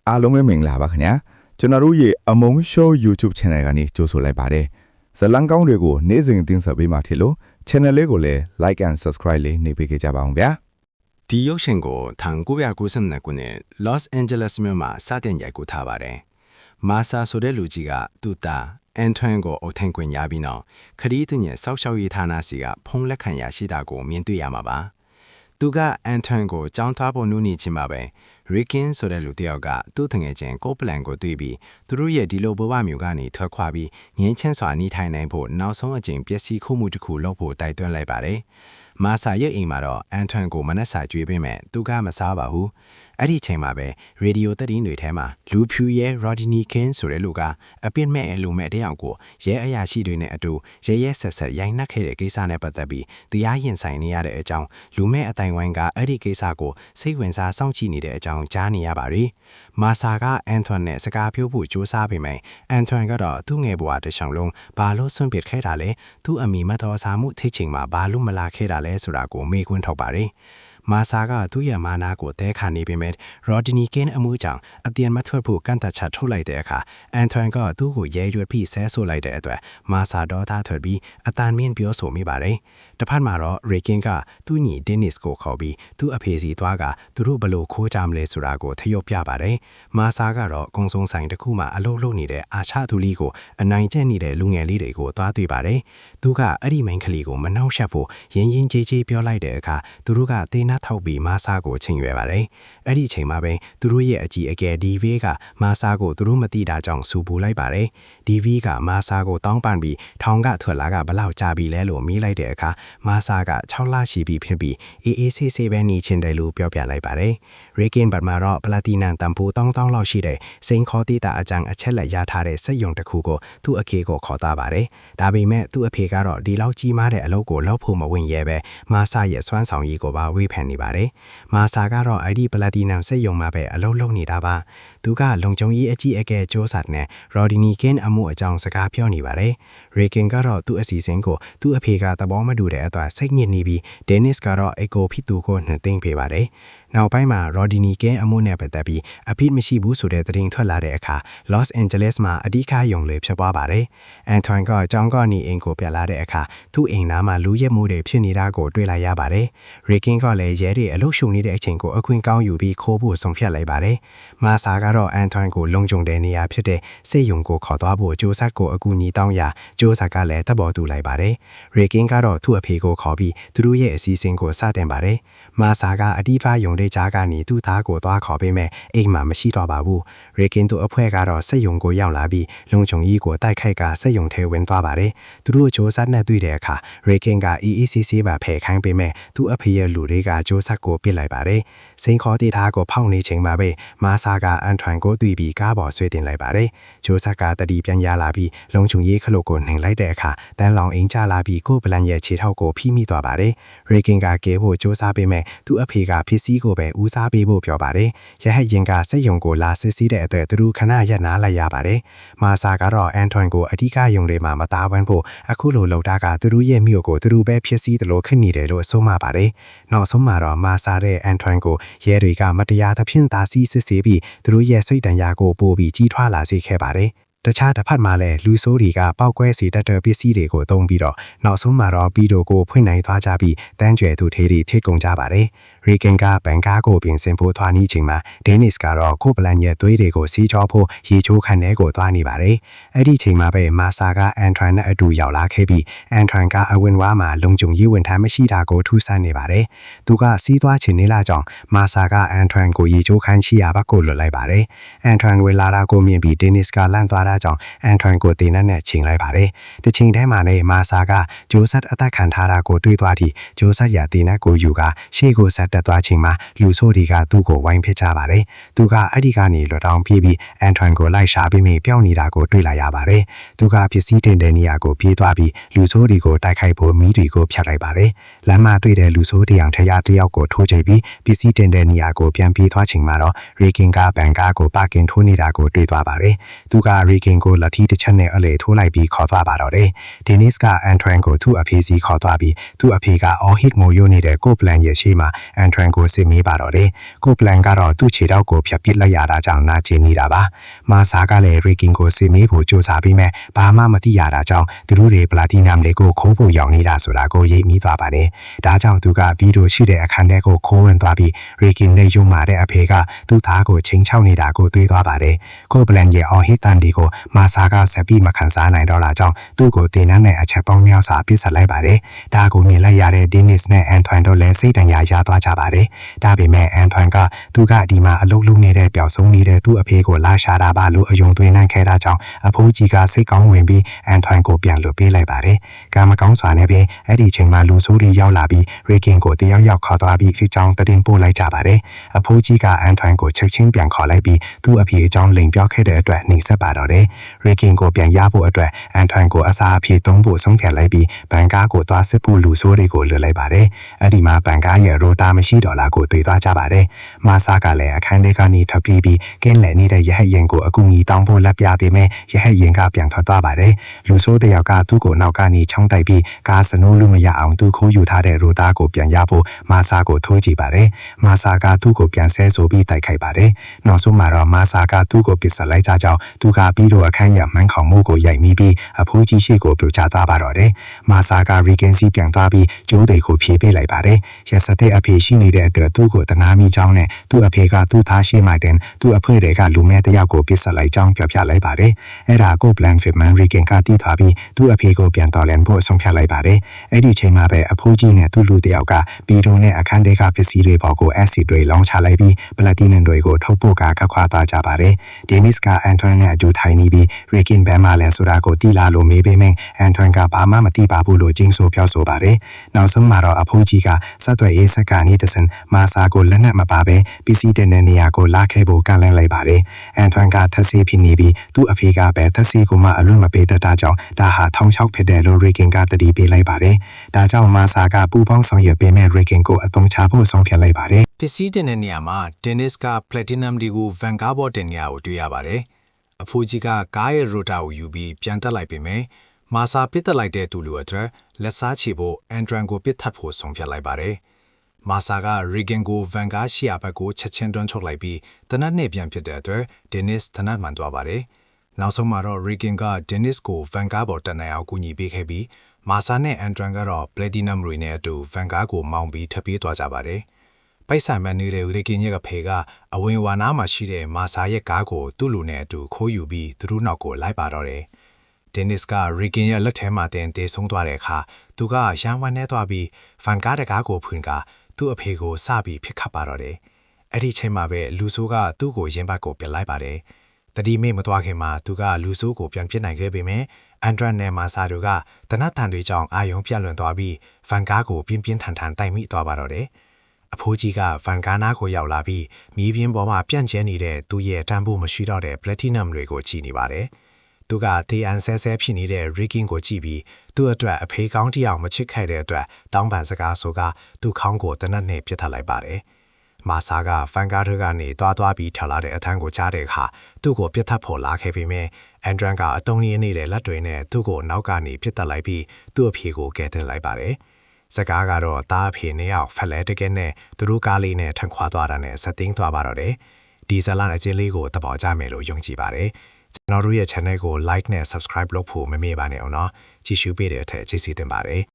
အားလုံးပဲမင်္ဂလာပါခင်ဗျာကျွန်တော်တို့ရဲ့အမုံ show YouTube channel ကနေကြိုဆိုလိုက်ပါတယ်ဇလံကောင်းတွေကိုနေ့စဉ်တင်ဆက်ပေးမှာဖြစ်လို့ channel လေးကိုလည်း like and subscribe လေးနှိပ်ပေးကြပါအောင်ဗျာဒီရုပ်ရှင်ကို1992ခုနှစ် Los Angeles မြို့မှာစတင်ရိုက်ကူးထားပါတယ်မာဆာဆိုတဲ့လူကြီးကသူ့သားအန်ထွန်းကိုအုပ်ထိန်ခွင့်ရပြီးနောက်ခရီးသူညဆောက်ရှောက်ရေးဌာနစီကဖုံးလက်ခံရရှိတာကိုမြင်တွေ့ရမှာပါသူကအန်ထွန်းကိုကြောင်းထားဖို့နူးနေချင်းမှာပဲရီကင်ဆိုတဲ့လူတစ်ယောက်ကသူ့တငယ်ချင်းကိုပလန်ကိုတွေ့ပြီးသူတို့ရဲ့ဒီလိုဘဝမျိုးကနေထွက်ခွာပြီးငင်းချင်းစွာနေထိုင်နိုင်ဖို့နောက်ဆုံးအကြိမ်ပျက်စီးခုမှုတစ်ခုလုပ်ဖို့တိုက်တွန်းလိုက်ပါတယ်မာဆာရဲ့အိမ်မှာတော့အန်ထွန်းကိုမနှက်စာကြွေးပေးမယ်သူကမစားပါဘူးအဲ့ဒီချိန်မှာပဲရေဒီယိုသက်တင်းတွေထဲမှာလူဖြူရဲ့ Rodney King ဆိုတဲ့လူကအပြစ်မဲ့အလူမဲ့တယောက်ကိုရဲအရာရှိတွေနဲ့အတူရဲဆက်ဆက်ရိုက်နှက်ခဲ့တဲ့ကိစ္စနဲ့ပတ်သက်ပြီးတရားရင်ဆိုင်နေရတဲ့အကြောင်းလူမဲ့အတိုင်ဝိုင်းကအဲ့ဒီကိစ္စကိုစိတ်ဝင်စားစောင့်ကြည့်နေတဲ့အကြောင်းကြားနေရပါတယ်။မာဆာကအန်ထွန်းနဲ့စကားပြောဖို့ကြိုးစားပေမဲ့အန်ထွန်းကတော့သူ့ငယ်ဘဝတစ်ချောင်းလုံးဘာလို့ဆွန့်ပစ်ခဲ့တာလဲသူ့အမိမတော်စားမှုထိချိန်မှာဘာလို့မလာခဲ့တာလဲဆိုတာကိုမေးခွန်းထုတ်ပါတယ်။မာဆာကသူ့ရဲ့မာနာကိုတဲခါနေပေမဲ့ Rodney King အမှုကြောင့်အတင်မထွက်ဖို့ကန့်သက်ချက်ထုတ်လိုက်တဲ့အခါအန်ထွန်းကသူ့ကိုရဲရွက်ပြီးဆဲဆိုလိုက်တဲ့အတွက်မာဆာတော့သားထွက်ပြီးအတန်မင်းပြောဆိုမိပါတယ်။တစ်ဖက်မှာတော့ Rikin ကသူ့ညီ Dennis ကိုခေါ်ပြီးသူ့အဖေစီသွားကသူတို့ဘလို့ခိုးကြမလဲဆိုတာကိုထရုပ်ပြပါတယ်။မာဆာကတော့ကုံစုံဆိုင်တစ်ခုမှအလုပ်လုပ်နေတဲ့အာရှသူလီကိုအနိုင်ကျင့်နေတဲ့လူငယ်လေးတွေကိုသွားတွေ့ပါတယ်။သူကအဲ့ဒီမိန်းကလေးကိုမနှောက်ယှက်ဖို့ရင်းကြေးပြောလိုက်တဲ့အခါသူတို့ကတေးနာထောက်ပြီးမာဆာကိုချိန်ရွယ်ပါတယ်။အဲ့ဒီချိန်မှာပဲသူတို့ရဲ့အကြီးအကဲ DV ကမာဆာကိုသူတို့မသိတာကြောင့်စူပူလိုက်ပါတယ်။ DV ကမာဆာကိုတောင်းပန်ပြီးထောင်ကထွက်လာကဘလောက်ကြာပြီလဲလို့မေးလိုက်တဲ့အခါမာဆာက6လရှိပြီဖြစ်ပြီးအေးဆေးဆေးပဲနေချင်တယ်လို့ပြောပြလိုက်ပါတယ်။ Rikin ဘတ်မှာတော့ပလာတီနမ်တန်ဖိုး1000လောက်ရှိတဲ့စိန်ခေါ်တီတာအကြံအချက်လက်ရထားတဲ့စက်ယုံတစ်ခုကိုသူ့အဖေကိုခေါ်သွားပါတယ်။ဒါပေမဲ့သူ့အဖေကတော့ဒီလောက်ကြီးမားတဲ့အလုပ်ကိုလုပ်ဖို့မဝင်ရဲပဲမာဆာရဲ့စွမ်းဆောင်ရည်ကိုပါဝေဖန်နေပါတယ်။မာဆာကတော့အဲ့ဒီပလာတီနမ်စက်ယုံမှာပဲအလုပ်လုပ်နေတာပါ။သူကလုံခြုံရေးအကြီးအကဲစ조사နဲ့ Rodney King အမှုအကြောင်းစကားပြောနေပါတယ်။ Rikin ကတော့သူ့အစီအစဉ်ကိုသူ့အဖေကသဘောမတူတဲ့အတွက်စိတ်ညစ်နေပြီး Dennis ကတော့အကိုဖြစ်သူကိုနှိမ်သိမ့်ပေးပါတယ်။နောက်ပိုင်းမှာ Rodney King အမှုနဲ့ပတ်သက်ပြီးအဖြစ်မရှိဘူးဆိုတဲ့သတင်းထွက်လာတဲ့အခါ Los Angeles မှာအဓိကယုံလေဖြစ်သွားပါတယ်။ Antoine ကကြောင်းကနေအိမ်ကိုပြန်လာတဲ့အခါသူ့အိမ်နားမှာလူရဲမှုတွေဖြစ်နေတာကိုတွေ့လာရပါတယ်။ Rikin ကလည်းရဲတွေအလုပ်ရှုံနေတဲ့အချိန်ကိုအခွင့်ကောင်းယူပြီးခိုးဖို့ဆုံးဖြတ်လိုက်ပါတယ်။မာဆာကတော့ Antoine ကိုလုံခြုံတဲ့နေရာဖြစ်တဲ့စေယုံကိုခေါ်သွားဖို့ကြိုးစားကိုအကူအညီတောင်းရာကြိုးစားကလည်းသဘောတူလိုက်ပါတယ်။ Rikin ကတော့သူ့အဖေကိုခေါ်ပြီးသူတို့ရဲ့အစီအစဉ်ကိုစတင်ပါတယ်။မာဆာကအတိဖာယုံတဲ့ကြားကနေသူ့သားကိုသွားခေါ်ပေးမဲ့အိမ်မှာမရှိတော့ပါဘူး။ Rikin တို့အဖွဲ့ကတော့စက်ယုံကိုရောက်လာပြီးလုံခြုံရေးကိုတိုက်ခိုက်ကစက်ယုံထဲဝင်သွားပါတယ်။သူတို့ကြိုးစားနဲ့တွေ့တဲ့အခါ Rikin က EECC ပါဖယ်ခိုင်းပေးမဲ့သူ့အဖေရဲ့လူတွေကကြိုးစားကိုပစ်လိုက်ပါတယ်။စိန်ခေါ်တီထားကိုဖောက်နေချိန်မှာပဲမာဆာကအန်ထွန်ကိုတွေ့ပြီးကားပေါ်ဆွဲတင်လိုက်ပါတယ်။ကြိုးစားကတတိပြန်ရလာပြီးလုံခြုံရေးခလုတ်ကိုနှင်လိုက်တဲ့အခါတန်းလောင်အိမ်ကျလာပြီးကိုပလန်ရဲ့ခြေထောက်ကိုဖိမိသွားပါတယ်။ Rikin ကကဲဖို့ကြိုးစားပေးမဲ့သူ့အဖေကဖြစ်စည်းကိုပဲဦးစားပေးဖို့ပြောပါတယ်။ရဟတ်ရင်ကစက်ယုံကိုလာစစ်စီးတဲ့အတွက်သူတို့ခဏရက်နားလိုက်ရပါတယ်။မာဆာကတော့အန်ထွန်ကိုအဓိကယုံတွေမှာမသားဝန်းဖို့အခုလိုလှုပ်တာကသူတို့ရဲ့မြို့ကိုသူတို့ပဲဖြစ်စည်းတယ်လို့ခင်နေတယ်လို့ဆိုမှပါတယ်။နောက်ဆုံးမှာတော့မာဆာတဲ့အန်ထွန်ကိုရဲတွေကမတရားသဖြင့်တာစီစစ်ဆေးပြီးသူတို့ရဲ့စိတ်တန်ရာကိုပို့ပြီးကြီးထွားလာစေခဲ့ပါတယ်။တခြားတစ်ဖက်မှာလည်းလူဆိုးတွေကပောက်ကွဲစီတတ်တဲ့ပစ္စည်းတွေကိုသုံးပြီးတော့နောက်ဆုံးမှာတော့ဗီဒီယိုကိုဖွင့်နိုင်သွားကြပြီးတန်းကျွယ်သူထေးတွေထိကုန်ကြပါတယ်။ Rikin ကဘန်ကားကိုပြင်ဆင်ဖို့သွားနေချိန်မှာ Dennis ကတော့ကိုပလန်ရဲ့သွေးတွေကိုစီးကြောဖို့ရေချိုးခန့်ထဲကိုသွားနေပါတယ်။အဲ့ဒီချိန်မှာပဲမာဆာကအန်ထွန်နဲ့အတူရောက်လာခဲ့ပြီးအန်ထွန်ကအဝင်ဝါမှာလုံခြုံရေးဝန်ထမ်းမရှိတာကိုထူးဆန်းနေပါတယ်။သူကစီးသွားချင်နေလာကြောင်းမာဆာကအန်ထွန်ကိုရေချိုးခန့်ချီရဘက်ကိုလွတ်လိုက်ပါတယ်။အန်ထွန်ဝေလာတာကိုမြင်ပြီး Dennis ကလန့်သွားတာကြောင့်အန်ထွန်ကိုတင်နဲ့ချိန်လိုက်ပါတယ်။တစ်ချိန်တည်းမှာလည်းမာဆာကဂျိုးဆတ်အသက်ခံထားတာကိုတွေးသွားပြီးဂျိုးဆတ်ရတင်နဲ့ကိုယူကရှေ့ကိုဆက်တက်သွားချိန်မှာလူဆိုးတွေကသူ့ကိုဝိုင်းဖစ်ကြပါတယ်။သူကအဲ့ဒီကနေလွတ်တောင်းပြေးပြီးအန်ထွန်ကိုလိုက်ရှာပြီးမိပြောင်းနေတာကိုတွေ့လာရပါတယ်။သူကပစ္စည်းတင်တဲ့နေရာကိုပြေးသွားပြီးလူဆိုးတွေကိုတိုက်ခိုက်ဖို့မီးတွေကိုဖျက်လိုက်ပါတယ်။လမ်းမှာတွေ့တဲ့လူဆိုးတယောက်ထရတယောက်ကိုထိုးချိန်ပြီးပစ္စည်းတင်တဲ့နေရာကိုပြန်ပြေးသွားချိန်မှာတော့ Rikin ကဘန်ကားကိုပါကင်ထိုးနေတာကိုတွေ့သွားပါတယ်။သူက Rikin Rikin ကိုလက်ထီတစ်ချက်နဲ့အလေထိုးလိုက်ပြီးခေါ်သွားပါတော့တယ်။ Dennis က Antwan ကိုသူ့အဖေစီခေါ်သွားပြီးသူ့အဖေက all hit ငိုယိုနေတဲ့ကို plan ရဲ့ရှေ့မှာ Antwan ကိုစစ်မေးပါတော့တယ်။ကို plan ကတော့သူ့ခြေထောက်ကိုဖြတ်ပစ်လိုက်ရတာကြောင့်နာကျင်နေတာပါ။မာဆာကလည်း Rikin ကိုစစ်မေးဖို့ကြိုးစားပြီးမဲ့ဘာမှမသိရတာကြောင့်သူတို့တွေ Platinum တွေကိုခိုးဖို့ရောက်နေတာဆိုတာကိုရိပ်မိသွားပါတယ်။ဒါကြောင့်သူကဗီဒီယိုရှိတဲ့အခန်းထဲကိုခိုးဝင်သွားပြီး Rikin နဲ့ယုံမာတဲ့အဖေကသူ့သားကိုချိန်ချောက်နေတာကိုတွေ့သွားပါတယ်။ကို plan ရဲ့ all hit တန်ဒီကိုမာဆာကဆက်ပြီးမခံစားနိုင်တော့တာကြောင့်သူ့ကိုတင်နှံ့တဲ့အချက်ပေါင်းများစွာပစ်ဆက်လိုက်ပါတယ်။ဒါကိုမြင်လိုက်ရတဲ့ Dennis နဲ့ Antwan တို့လည်းစိတ်တန်ရာရသွားကြပါတယ်။ဒါပေမဲ့ Antwan ကသူကဒီမှာအလုပ်လုပ်နေတဲ့ပျောက်ဆုံးနေတဲ့သူ့အဖေကိုလာရှာတာပါလို့အယုံသွင်းနိုင်ခဲ့တာကြောင့်အဖိုးကြီးကစိတ်ကောင်းဝင်ပြီး Antwan ကိုပြန်လွှတ်ပေးလိုက်ပါတယ်။ကံမကောင်းစွာနဲ့ပဲအဲ့ဒီချိန်မှာလူဆိုးတွေရောက်လာပြီး Rikin ကိုတယောက်ခေါ်သွားပြီးဖြစ်ကြောင်းတင်ပို့လိုက်ကြပါတယ်။အဖိုးကြီးက Antwan ကိုချက်ချင်းပြန်ခေါ်လိုက်ပြီးသူ့အဖေအကြောင်းလိမ်ပြောခဲ့တဲ့အတွက်နှိမ့်ဆက်ပါတော့တယ်။ Rikin ကိုပြန်ရဖို့အတွက် Antwan ကိုအစာအဖြစ်သုံးဖို့ဆုံးဖြတ်လိုက်ပြီးဘန်ကားကိုသွားစစ်ဖို့လူဆိုးတွေကိုလွှတ်လိုက်ပါတယ်။အဲ့ဒီမှာဘန်ကားရဲ့ရိုတာမရှိတော့လာကိုတွေ့သွားကြပါတယ်။မာဆာကလည်းအခန်းထဲကနေထွက်ပြေးပြီးကင်းလည်နေတဲ့ရဟတ်ရင်ကိုအကူအညီတောင်းဖို့လက်ပြပေးမယ်ရဟတ်ရင်ကပြန်ထွက်သွားပါတယ်။လူဆိုးတယောက်ကသူ့ကိုနောက်ကနေချောင်းတိုက်ပြီးကားစနိုးလို့မရအောင်သူခိုးယူထားတဲ့ရိုတာကိုပြန်ရဖို့မာဆာကိုထိုးကြည့်ပါတယ်။မာဆာကသူ့ကိုပြန်ဆဲဆိုပြီးတိုက်ခိုက်ပါတယ်။နောက်ဆုံးမှာတော့မာဆာကသူ့ကိုပစ်ဆက်လိုက်ကြကြောင်းသူကပြီးတော့အခန်းရမှန်းခေါင်မှုကိုရိုက်မိပြီးအဖိုးကြီးရှိကိုပြုတ်ချသွားပါတော့တယ်။မာဆာက Rikin စီပြန်သွားပြီးကျိုးတွေကိုဖြေပေးလိုက်ပါတယ်။ရက်စတဲ့အဖေရှိနေတဲ့အတွက်သူ့ကိုတနာမိကြောင်းနဲ့သူ့အဖေကသူ့သားရှိမှတင်သူ့အဖေတွေကလူမဲတယောက်ကိုပစ်ဆက်လိုက်ကြောင်းပြောပြလိုက်ပါတယ်။အဲ့ဒါကို plan fitman Rikin ကတီးသွားပြီးသူ့အဖေကိုပြန်တော်လန်ဖို့ဆုံးဖြတ်လိုက်ပါတယ်။အဲ့ဒီချိန်မှာပဲအဖိုးကြီးနဲ့သူ့လူတယောက်ကဘီဒုံနဲ့အခန်းထဲကပစ္စည်းတွေပေါ်ကို acid တွေလောင်းချလိုက်ပြီး platinum တွေကိုထုတ်ဖို့ကခတ်ခွာသွားကြပါတယ်။ Dennis က Antwan နဲ့အတူထိုင်နေပြီး Rikin ဘဲမှာလဲဆိုတာကိုတီးလာလို့မေးပေမဲ့ Antwan ကဘာမှမသိပါဘူးလို့ကျင်းဆိုပြောဆိုပါတယ်။နောက်ဆုံးမှာတော့အဖိုးကြီးကစက်သွယ်ရေးစက်ကနေတစင်မာဆာကိုလက်နက်မပါဘဲပစ္စည်းတင်တဲ့နေရာကိုလာခဲ့ဖို့ကန့်လန့်လိုက်ပါတယ်။ Antwan ကသက်ဆေးဖြစ်နေပြီးသူ့အဖေကပဲသက်ဆေးကိုမှအလွတ်မပေးတတ်တာကြောင့်ဒါဟာထောင်ချောက်ဖြစ်တယ်လို့ Rikin ကတတိပေးလိုက်ပါတယ်။ဒါကြောင့်မာဆာကပူပေါင်းဆောင်ရွက်ပေးမဲ့ Rikin ကိုအသုံးချဖို့ဆုံးဖြတ်လိုက်ပါတယ်။ ပစ္စည်းတင်တဲ့နေရာမှာ Dennis က Platinum တွေကို Vanguard ဘော့တင်နေရကိုတွေ့ရပါတယ်။အဖိုးကြီးကကားရဲ့ rotor ကိုယူပြီးပြန်တက်လိုက်ပေမဲ့မာဆာပစ်တက်လိုက်တဲ့သူလူအတွက်လက်စားချေဖို့ Antwan ကိုပစ်ထပ်ဖို့ဆုံးဖြတ်လိုက်ပါတယ်။မာဆာက Rikin ကို Vanguard ရှီယာဘက်ကိုချက်ချင်းတွန်းချုပ်လိုက်ပြီးတနတ်နဲ့ပြန်ဖြစ်တဲ့အတွက် Dennis တနတ်မှန်သွားပါတယ်။နောက်ဆုံးမှာတော့ Rikin က Dennis ကို Vanguard ဘော်တက်နိုင်အောင်ကူညီပေးခဲ့ပြီးမာဆာနဲ့ Antwan ကတော့ Platinum တွေနဲ့အတူ Vanguard ကိုမောင်းပြီးထပ်ပြေးသွားကြပါတယ်။ပိုက်ဆံမန်နေတဲ့ Rikin ရဲ့ဖေကအဝင်ဝါနာမှာရှိတဲ့မာဆာရဲ့ကားကိုသူ့လူနဲ့အတူခိုးယူပြီးသူတို့နောက်ကိုလိုက်ပါတော့တယ်။ Dennis က Rikin ရဲ့လက်ထဲမှာတင်တေဆုံးသွားတဲ့အခါသူကရန်ဝမ်းနေသွားပြီး Vanguard တကားကိုဖွင့်ကသူ့အဖေကိုစပြီးဖြစ်ခတ်ပါတော့တယ်။အဲ့ဒီချိန်မှာပဲလူဆိုးကသူ့ကိုရင်ဘတ်ကိုပြစ်လိုက်ပါတယ်။တတိမိတ်မသွားခင်မှာသူကလူဆိုးကိုပြန်ပြစ်နိုင်ခဲ့ပေမဲ့Antwan နဲ့မာဆာတို့ကတနတ်တန်တွေကြောင့်အာယုံပြတ်လွန်သွားပြီး Vanguard ကိုပြင်းပြင်းထန်ထန်တိုက်မိသွားပါတော့တယ်။အဖိုးကြီးက Vanguard နားကိုရောက်လာပြီးမီးပြင်းပေါ်မှာပြန့်ကျဲနေတဲ့သူရဲ့တန်ဖိုးမရှိတော့တဲ့ Platinum တွေကိုကြည့်နေပါတယ်။သူကတေအန်ဆဲဆဲဖြစ်နေတဲ့ Rikin ကိုကြည့်ပြီးသူ့အတွက်အဖေကောင်းတယောက်မချစ်ခဲ့တဲ့အတွက်တောင်းပန်စကားဆိုကသူ့ခေါင်းကိုတနတ်နဲ့ပြစ်ထပ်လိုက်ပါတယ်။မာဆာက Vanguard ကနေသွားပြီးထလာတဲ့အထမ်းကိုကြားတဲ့အခါသူ့ကိုပြစ်ထပ်ဖို့လာခဲ့ပေမဲ့Antwan ကအတုံးရင်းနေတဲ့လက်တွေနဲ့သူ့ကိုနောက်ကနေပြစ်တက်လိုက်ပြီးသူ့အဖေကိုကယ်တင်လိုက်ပါတယ်။စကားကတော့တားအဖေနဲ့ရောက်ဖက်လဲတကယ်နဲ့သူတို့ကားလေးနဲ့ထန်ခွာသွားတာနဲ့ဆက်သိမ်းသွားပါတော့တယ်။ဒီဇလန်အချင်းလေးကိုသဘောကျမယ်လို့ယုံကြည်ပါတယ်။ကျွန်တော်တို့ရဲ့ channel ကို like နဲ့ subscribe လုပ်ဖို့မမေ့ပါနဲ့အောင်နော်။ကြည့်ရှုပေးတဲ့အထက်ကျေးဇူးတင်ပါတယ်။